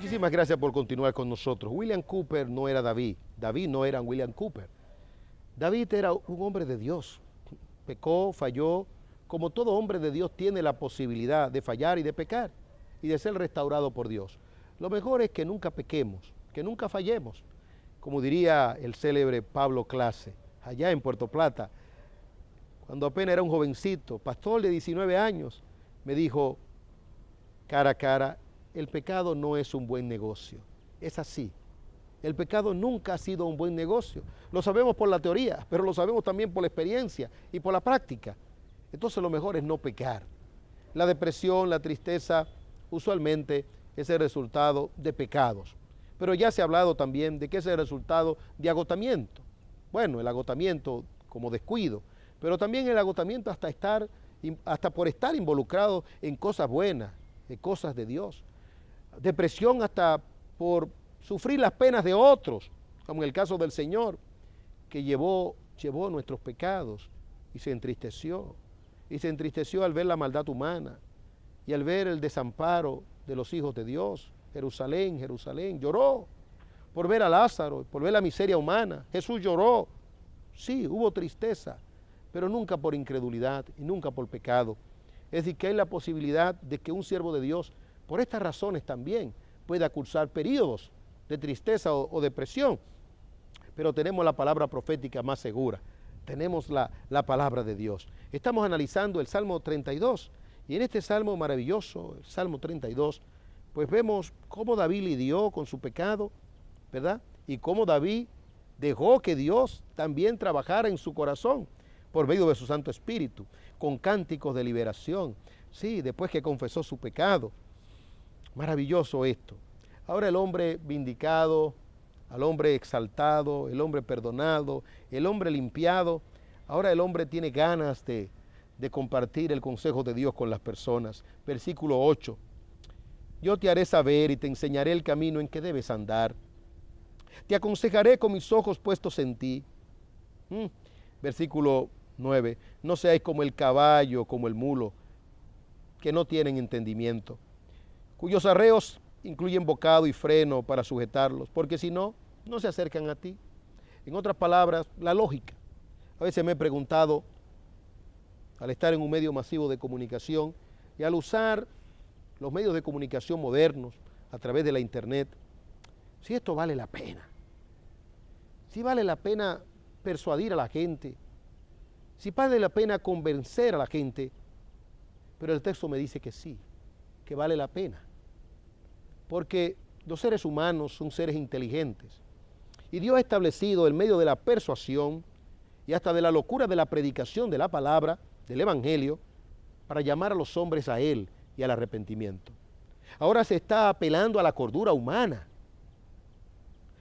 Muchísimas gracias por continuar con nosotros. William Cooper no era David, David no era William Cooper. David era un hombre de Dios, pecó, falló, como todo hombre de Dios tiene la posibilidad de fallar y de pecar y de ser restaurado por Dios. Lo mejor es que nunca pequemos, que nunca fallemos. Como diría el célebre Pablo Clase, allá en Puerto Plata, cuando apenas era un jovencito, pastor de 19 años, me dijo cara a cara, el pecado no es un buen negocio. Es así. El pecado nunca ha sido un buen negocio. Lo sabemos por la teoría, pero lo sabemos también por la experiencia y por la práctica. Entonces lo mejor es no pecar. La depresión, la tristeza, usualmente es el resultado de pecados. Pero ya se ha hablado también de que es el resultado de agotamiento. Bueno, el agotamiento como descuido, pero también el agotamiento hasta por estar involucrado en cosas buenas, en cosas de Dios. Depresión hasta por sufrir las penas de otros, como en el caso del Señor, que llevó nuestros pecados y se entristeció. Y se entristeció al ver la maldad humana y al ver el desamparo de los hijos de Dios. Jerusalén, Jerusalén, lloró por ver a Lázaro, por ver la miseria humana. Jesús lloró. Sí, hubo tristeza, pero nunca por incredulidad y nunca por pecado. Es decir, que hay la posibilidad de que un siervo de Dios, por estas razones también, pueda cursar periodos de tristeza o depresión. Pero tenemos la palabra profética más segura. Tenemos la palabra de Dios. Estamos analizando el Salmo 32. Y en este Salmo maravilloso, el Salmo 32, pues vemos cómo David lidió con su pecado, ¿verdad? Y cómo David dejó que Dios también trabajara en su corazón por medio de su Santo Espíritu, con cánticos de liberación. Sí, después que confesó su pecado. Maravilloso esto. Ahora el hombre vindicado, al hombre exaltado, el hombre perdonado, el hombre limpiado, ahora el hombre tiene ganas de compartir el consejo de Dios con las personas. Versículo 8. Yo te haré saber y te enseñaré el camino en que debes andar. Te aconsejaré con mis ojos puestos en ti. Versículo 9. No seáis como el caballo, como el mulo, que no tienen entendimiento, cuyos arreos incluyen bocado y freno para sujetarlos, porque si no, no se acercan a ti. En otras palabras, la lógica. A veces me he preguntado, al estar en un medio masivo de comunicación y al usar los medios de comunicación modernos a través de la internet, si esto vale la pena. Si vale la pena persuadir a la gente, si vale la pena convencer a la gente, pero el texto me dice que sí, que vale la pena. Porque los seres humanos son seres inteligentes. Y Dios ha establecido el medio de la persuasión y hasta de la locura de la predicación de la palabra, del Evangelio, para llamar a los hombres a Él y al arrepentimiento. Ahora se está apelando a la cordura humana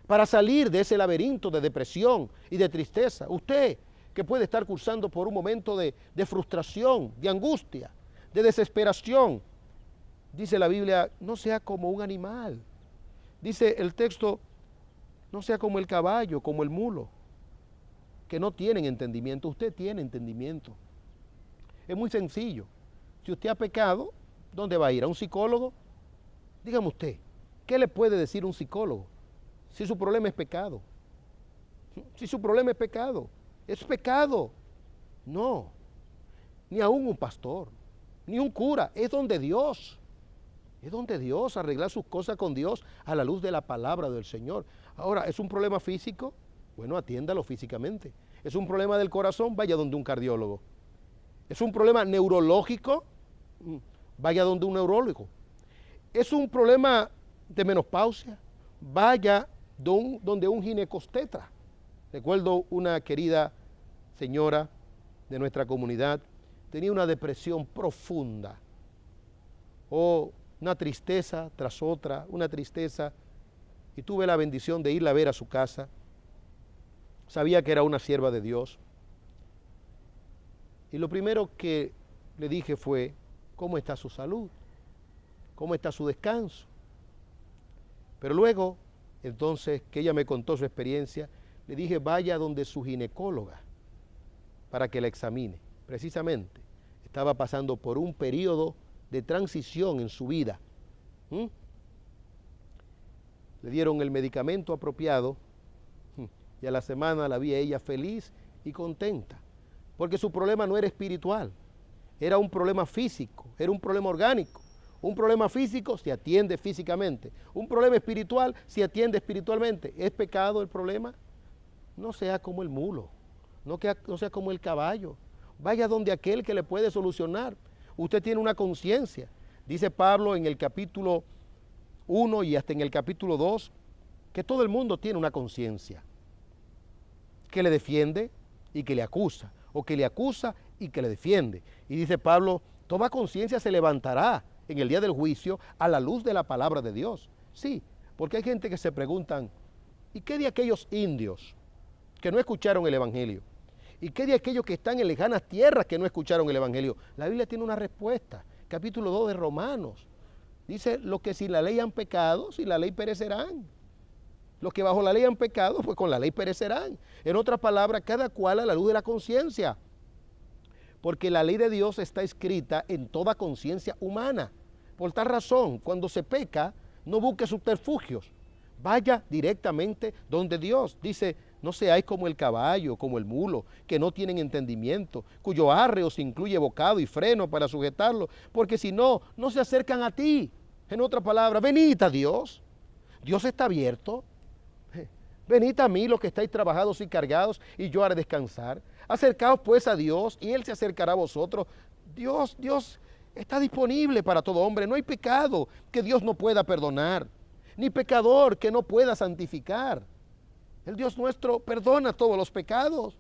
para salir de ese laberinto de depresión y de tristeza. Usted que puede estar cursando por un momento de frustración, de angustia, de desesperación, dice la Biblia, no sea como un animal. Dice el texto, no sea como el caballo, como el mulo, que no tienen entendimiento. Usted tiene entendimiento. Es muy sencillo. Si usted ha pecado, ¿dónde va a ir? ¿A un psicólogo? Dígame usted, ¿qué le puede decir un psicólogo si su problema es pecado? Si su problema es pecado. No, ni aún un pastor, ni un cura, es donde Dios. Es donde Dios, arreglar sus cosas con Dios a la luz de la palabra del Señor. Ahora, ¿es un problema físico? Bueno, atiéndalo físicamente. ¿Es un problema del corazón? Vaya donde un cardiólogo. ¿Es un problema neurológico? Vaya donde un neurólogo. ¿Es un problema de menopausia? Vaya donde un ginecobstetra. Recuerdo una querida señora de nuestra comunidad, tenía una depresión profunda. Una tristeza tras otra, una tristeza, y tuve la bendición de irla a ver a su casa. Sabía que era una sierva de Dios. Y lo primero que le dije fue, ¿cómo está su salud? ¿Cómo está su descanso? Pero luego, entonces, que ella me contó su experiencia, le dije, vaya donde su ginecóloga para que la examine. Precisamente, estaba pasando por un periodo de transición en su vida. le dieron el medicamento apropiado y a la semana la vi a ella feliz y contenta, porque su problema no era espiritual, era un problema físico, era un problema orgánico. Un problema físico se atiende físicamente, un problema espiritual se atiende espiritualmente. ¿Es pecado el problema? No sea como el mulo, no sea como el caballo. Vaya donde aquel que le puede solucionar. Usted tiene una conciencia. Dice Pablo en el capítulo 1 y hasta en el capítulo 2, que todo el mundo tiene una conciencia, que le defiende y que le acusa, o que le acusa y que le defiende. Y dice Pablo, toda conciencia se levantará en el día del juicio a la luz de la palabra de Dios. Sí, porque hay gente que se preguntan, ¿y qué de aquellos indios que no escucharon el Evangelio? ¿Y qué de aquellos que están en lejanas tierras que no escucharon el Evangelio? La Biblia tiene una respuesta. Capítulo 2 de Romanos. Dice, los que sin la ley han pecado, sin la ley perecerán. Los que bajo la ley han pecado, pues con la ley perecerán. En otras palabras, cada cual a la luz de la conciencia. Porque la ley de Dios está escrita en toda conciencia humana. Por tal razón, cuando se peca, no busque subterfugios. Vaya directamente donde Dios. Dice, no seáis como el caballo, como el mulo, que no tienen entendimiento, cuyo arreo se incluye bocado y freno para sujetarlo, porque si no, no se acercan a ti. En otras palabras, venid a Dios. Dios está abierto. Venid a mí los que estáis trabajados y cargados, y yo haré descansar. Acercaos pues a Dios, y Él se acercará a vosotros. Dios está disponible para todo hombre. No hay pecado que Dios no pueda perdonar, ni pecador que no pueda santificar. El Dios nuestro perdona todos los pecados,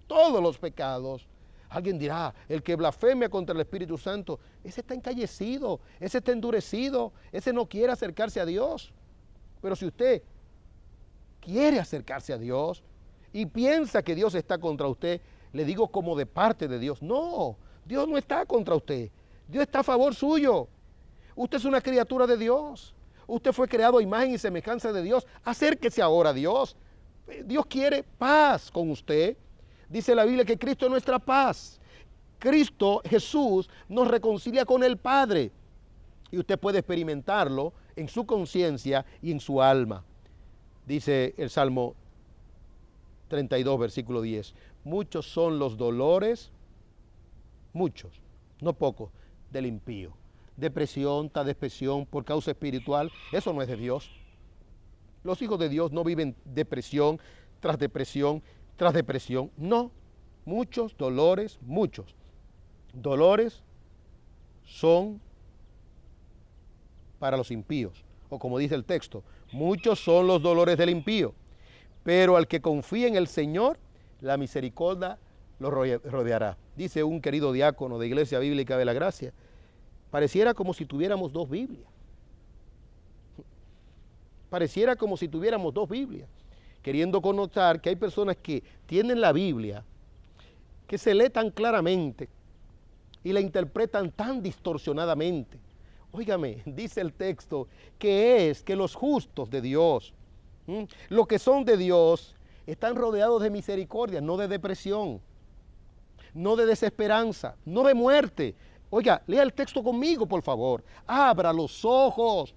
todos los pecados. Alguien dirá, el que blasfemia contra el Espíritu Santo, ese está encallecido, ese está endurecido, ese no quiere acercarse a Dios. Pero si usted quiere acercarse a Dios y piensa que Dios está contra usted, le digo como de parte de Dios, no, Dios no está contra usted, Dios está a favor suyo. Usted es una criatura de Dios, usted fue creado a imagen y semejanza de Dios, acérquese ahora a Dios. Dios quiere paz con usted. Dice la Biblia que Cristo es nuestra paz. Cristo, Jesús, nos reconcilia con el Padre. Y usted puede experimentarlo en su conciencia y en su alma. Dice el Salmo 32, versículo 10. Muchos son los dolores, muchos, no pocos, del impío. Depresión, depresión por causa espiritual, eso no es de Dios. Los hijos de Dios no viven depresión tras depresión tras depresión. No, muchos dolores, muchos. Dolores son para los impíos. O como dice el texto, muchos son los dolores del impío. Pero al que confía en el Señor, la misericordia lo rodeará. Dice un querido diácono de Iglesia Bíblica de la Gracia, pareciera como si tuviéramos dos Biblias. Pareciera como si tuviéramos dos Biblias, queriendo connotar que hay personas que tienen la Biblia, que se lee tan claramente y la interpretan tan distorsionadamente. Óigame, dice el texto que es que los justos de Dios, los que son de Dios, están rodeados de misericordia, no de depresión, no de desesperanza, no de muerte. Oiga, lea el texto conmigo, por favor. Abra los ojos.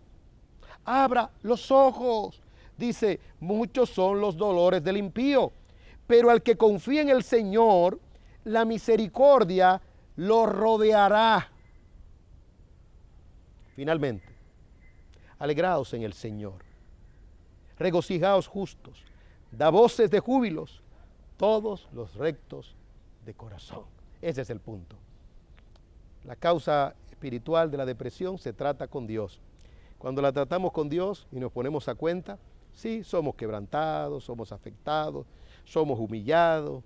Abra los ojos. Dice, muchos son los dolores del impío, pero al que confía en el Señor, la misericordia lo rodeará. Finalmente, alegraos en el Señor, regocijaos justos, da voces de júbilos, todos los rectos de corazón. Ese es el punto. La causa espiritual de la depresión se trata con Dios. Cuando la tratamos con Dios y nos ponemos a cuenta, sí, somos quebrantados, somos afectados, somos humillados,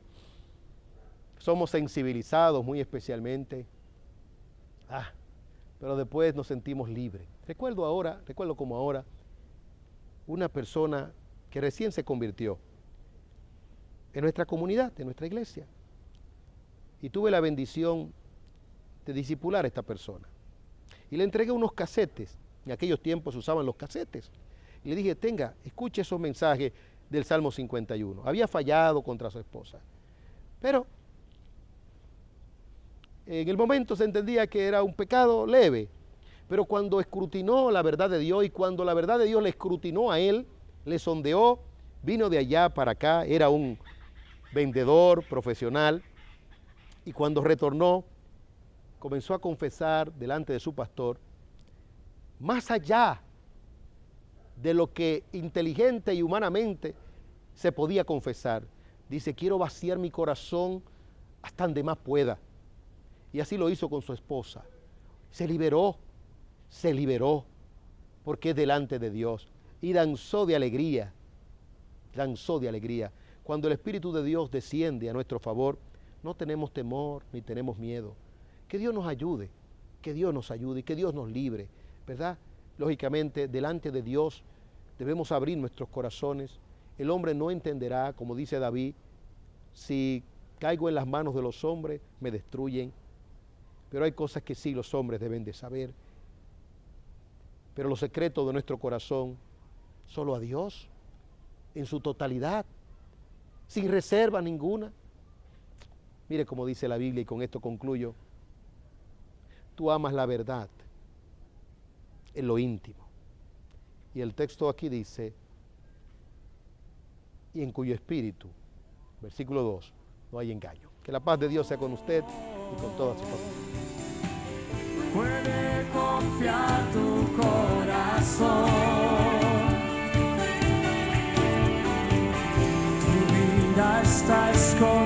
somos sensibilizados muy especialmente. Pero después nos sentimos libres. Recuerdo como ahora, una persona que recién se convirtió en nuestra comunidad, en nuestra iglesia. Y tuve la bendición de discipular a esta persona. Y le entregué unos casetes. En aquellos tiempos se usaban los casetes. Y le dije, escuche esos mensajes del Salmo 51. Había fallado contra su esposa. Pero en el momento se entendía que era un pecado leve. Pero cuando escrutinó la verdad de Dios y cuando la verdad de Dios le escrutinó a él, le sondeó, vino de allá para acá, era un vendedor profesional, y cuando retornó, comenzó a confesar delante de su pastor, más allá de lo que inteligente y humanamente se podía confesar. Dice, quiero vaciar mi corazón hasta donde más pueda. Y así lo hizo con su esposa. Se liberó, porque es delante de Dios. Y danzó de alegría, danzó de alegría. Cuando el Espíritu de Dios desciende a nuestro favor, no tenemos temor ni tenemos miedo. Que Dios nos ayude, que Dios nos ayude y que Dios nos libre, ¿verdad? Lógicamente, delante de Dios debemos abrir nuestros corazones. El hombre no entenderá, como dice David, si caigo en las manos de los hombres, me destruyen. Pero hay cosas que sí los hombres deben de saber. Pero los secretos de nuestro corazón, solo a Dios, en su totalidad, sin reserva ninguna. Mire cómo dice la Biblia, y con esto concluyo. Tú amas la verdad en lo íntimo. Y el texto aquí dice, y en cuyo espíritu, versículo 2, no hay engaño. Que la paz de Dios sea con usted y con toda su familia. Puede confiar tu corazón. Tu vida está escondida.